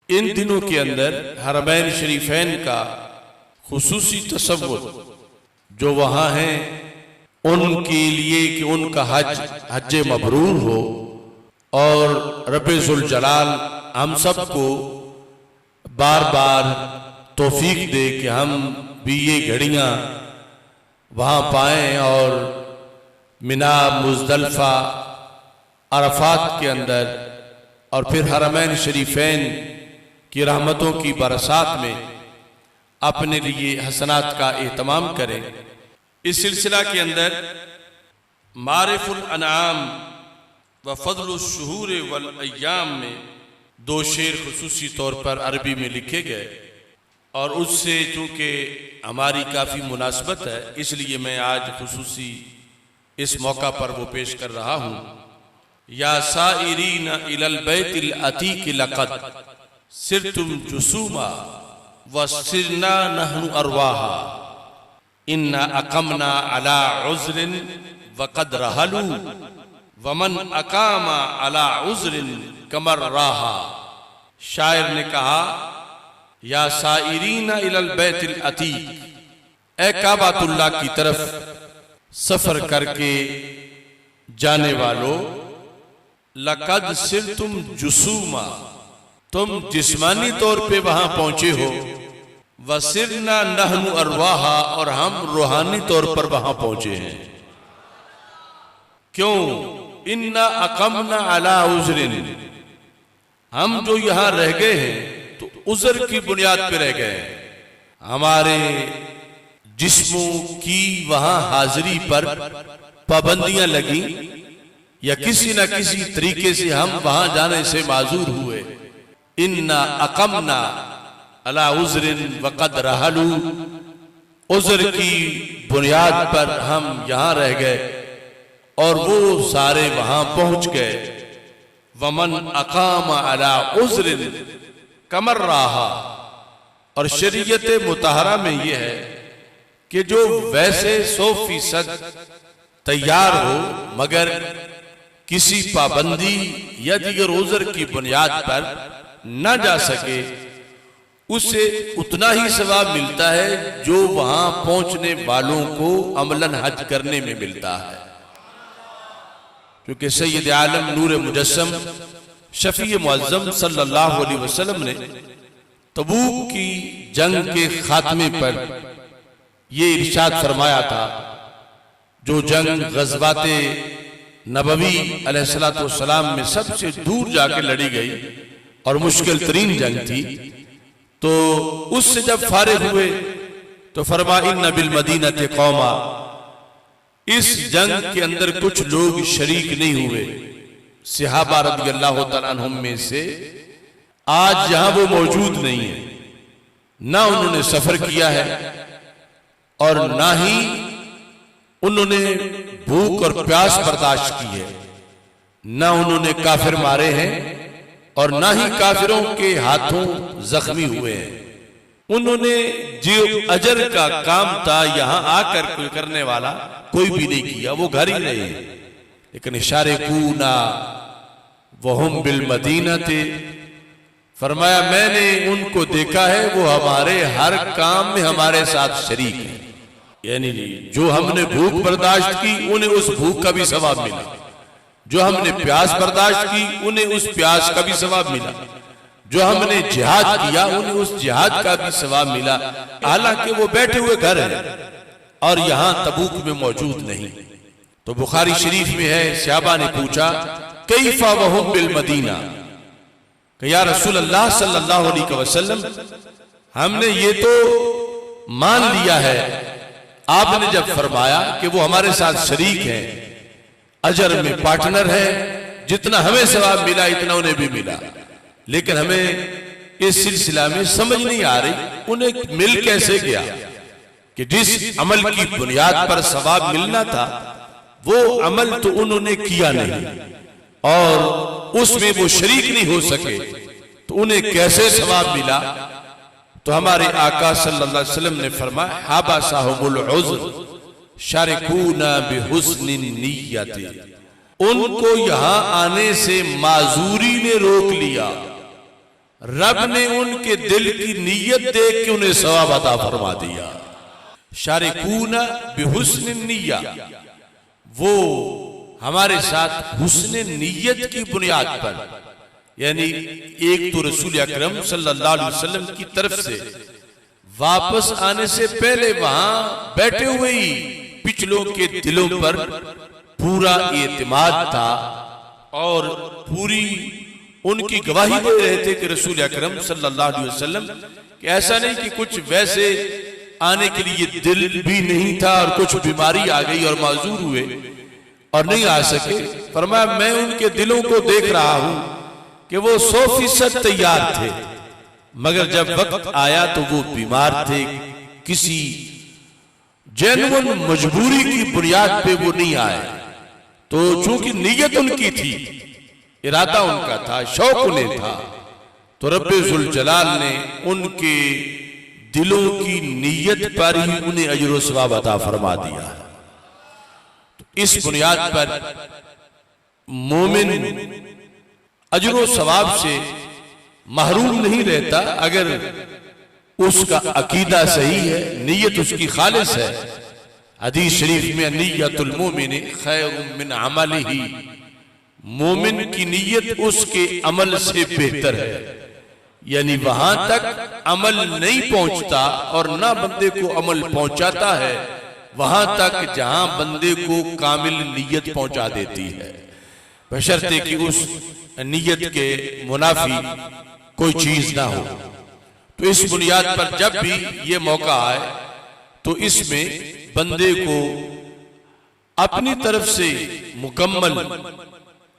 इन दिनों के अंदर हरमैन शरीफैन का खुसूसी तसव्वुर जो वहाँ हैं उनके लिए कि उनका हज मबरूर हो और रब्बे ज़ुल जलाल हम सबको बार बार तौफीक दे कि हम भी ये घड़ियाँ वहाँ पाएं और मिना, मुज़दलिफ़ा, अरफात के अंदर और फिर हरमैन शरीफैन की रहमतों की बरसात में अपने लिए हसनात का एहतमाम करें। इस सिलसिला के अंदर मारिफुल अनाम व फज़लुश शुहूर वल अय्याम में दो शेर खुसूसी तौर पर अरबी में लिखे गए और उससे चूँकि हमारी काफ़ी मुनासबत है इसलिए मैं आज खुसूसी इस मौका पर वो पेश कर रहा हूँ। या साइरीन इलल बैतिल अतीक लक़द सिरतुम जुसूमा व सिरना नहनु अरवाहा इन्ना अक़मना अला उज़्रिन वक़द रहलू वमन अकामा अला उज़्रिन कमर राहा। शायर ने कहा, या साइरीन इलल बैतिल अतीक, ए काबातुल्लाह की तरफ सफर करके जाने वालों, लक़द सिरतुम जुसूमा, तुम जिस्मानी तौर पे वहां पहुंचे हो, वसिरना नहनु अरवाहा, और हम रूहानी तौर पर वहां पहुंचे हैं। क्यों? इन्ना अक़मना अला उज़्रिन, हम जो यहां रह गए हैं तो उज़्र की बुनियाद पे रह गए हैं। हमारे जिस्मों की वहां हाजिरी पर पाबंदियां लगी या किसी न किसी तरीके से हम वहां जाने से माजूर हुए। इन्ना अक़मना अला उज़्रिन वक़द रहलू, उज़्र की बुनियाद पर हम यहां रह गए और वो सारे वहां पहुंच गए। वमन अक़ामा अला उज़्रिन कमर राहा, और शरीयत मुतहरा में यह है कि जो वैसे 100% तैयार हो मगर किसी पाबंदी या दीगर उज़्र की बुनियाद पर न जा सके, उसे उतना ही सवाब मिलता है जो वहां पहुंचने वालों को अमलन हज करने में मिलता है। क्योंकि सैयद आलम नूर मुजस्सम शफी मुअज़्ज़म सल्लल्लाहु अलैहि वसल्लम ने तबूक की जंग के खात्मे पर ये इरशाद फरमाया था, जो जंग ग़ज़वाते नबवी अलैहिस्सलातु वस्सलाम में सबसे दूर जाके लड़ी गई और मुश्किल तरीन जंग थी, तो उससे जब फारिग हुए तो फरमा इन्ना बिल मदीनति कौमा, इस जंग के अंदर कुछ लोग शरीक नहीं हुए सहाबा रज़ियल्लाहु तआला अन्हुम में से, आज यहां वो मौजूद नहीं है, ना उन्होंने सफर किया है और ना ही उन्होंने भूख और प्यास बर्दाश्त की है, ना उन्होंने काफिर मारे हैं और ना ही काफिरों के हाथों जख्मी हुए हैं। उन्होंने जो अजर का काम था यहां आकर कोई करने वाला कोई भी नहीं किया, वो घर ही रहे। लेकिन शारिकूना वहुम बिल मदीना थे, फरमाया मैंने उनको देखा है वो हमारे हर काम में हमारे साथ शरीक है। यानी जो हमने भूख बर्दाश्त की उन्हें उस भूख का भी सवाब मिला, जो हमने प्यास बर्दाश्त की उन्हें उस प्यास का भी सवाब मिला, जो हमने जिहाद किया उन्हें उस जिहाद का भी सवाब मिला, हालांकि वो बैठे हुए घर हैं और यहां तबूक में मौजूद नहीं। तो बुखारी शरीफ में है, सहाबा ने पूछा कैफा वहुम बिल मदीना, कि या रसूल अल्लाह सल्लल्लाहु अलैहि वसल्लम, हमने ये तो मान लिया है, आपने जब फरमाया कि वो हमारे साथ शरीक है, अजर में पार्टनर है, जितना हमें सवाब मिला इतना उन्हें भी मिला, लेकिन हमें इस सिलसिला में समझ नहीं आ रही उन्हें मिल कैसे गया कि जिस अमल की बुनियाद पर सवाब मिलना था वो अमल तो उन्होंने किया नहीं और उसमें वो शरीक नहीं हो सके, तो उन्हें कैसे सवाब मिला? तो हमारे आका सल्लल्लाहु अलैहि वसल्लम ने फरमाया हाबा साहुबुल उज़्र शारिकूना बिहुस्निन निय्यति, उनको यहां आने से माजूरी ने रोक लिया, रब ने उनके दिल की नीयत देख के उन्हें सवाब अता फरमा दिया। शारिकूना बिहुस्न निय्या, वो हमारे साथ हुस्न नीयत की बुनियाद पर, यानी एक तो रसूल अकरम सल्लल्लाहु अलैहि वसल्लम की तरफ से वापस आने से पहले वहां बैठे हुए ही पिछलों के दिलों पर पूरा एतमाद था और पूरी उनकी गवाही दे रहे थे कि रसूल अकरम सल्लल्लाहु अलैहि वसल्लम कि ऐसा नहीं कि कुछ वैसे आने के लिए दिल भी नहीं था और कुछ बीमारी आ गई और माजूर हुए और नहीं आ सके। फरमाया मैं उनके दिलों को देख रहा हूं कि वो 100% तैयार थे, मगर जब वक्त आया तो वो बीमार थे, किसी जेन्युइन मजबूरी की बुनियाद पे वो नहीं आए। तो चूंकि नीयत उनकी थी, इरादा उनका था, शौक उन्हें था, तो रब्बे जुल जलाल ने उनके दिलों की नीयत पर ही उन्हें अजर व सवाब अता फरमा दिया। तो इस बुनियाद पर मोमिन अजर व सवाब से महरूम नहीं रहता अगर उसका अकीदा सही है, नीयत उसकी खालिस है। हदीस शरीफ में नियतुल मोमिन खैरुम मिन अमलिही, मोमिन की नीयत उसके अमल से बेहतर है। यानी वहां तक अमल नहीं पहुंचता और ना बंदे को अमल पहुंचाता है, वहां तक जहां बंदे को कामिल नीयत पहुंचा देती है, बशर्ते कि उस नीयत के मुनाफी कोई चीज ना हो। तो इस बुनियाद पर जब भी ये मौका आए तो इसमें बंदे को अपनी तरफ से मुकम्मल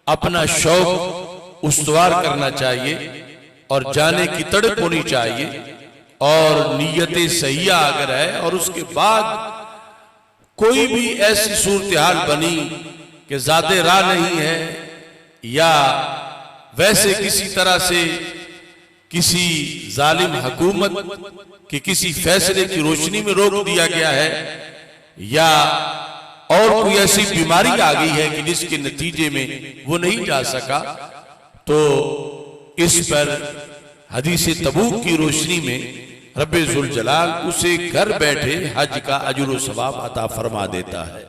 अपना शौक उस्तवार करना चाहिए और जाने की तड़प होनी चाहिए और नीयतें सही अगर है और उसके बाद कोई भी ऐसी सूरत हाल बनी कि ज़ाते राह नहीं है या वैसे किसी तरह से किसी जालिम हुकूमत के किसी फैसले की रोशनी में रोक दिया गया है या और कोई ऐसी बीमारी आ गई है कि जिसके नतीजे में वो नहीं जा सका, तो इस पर हदीस तबूक की रोशनी में रब्बे जुल जलाल उसे घर बैठे हज का अजर व सवाब अता फरमा देता है।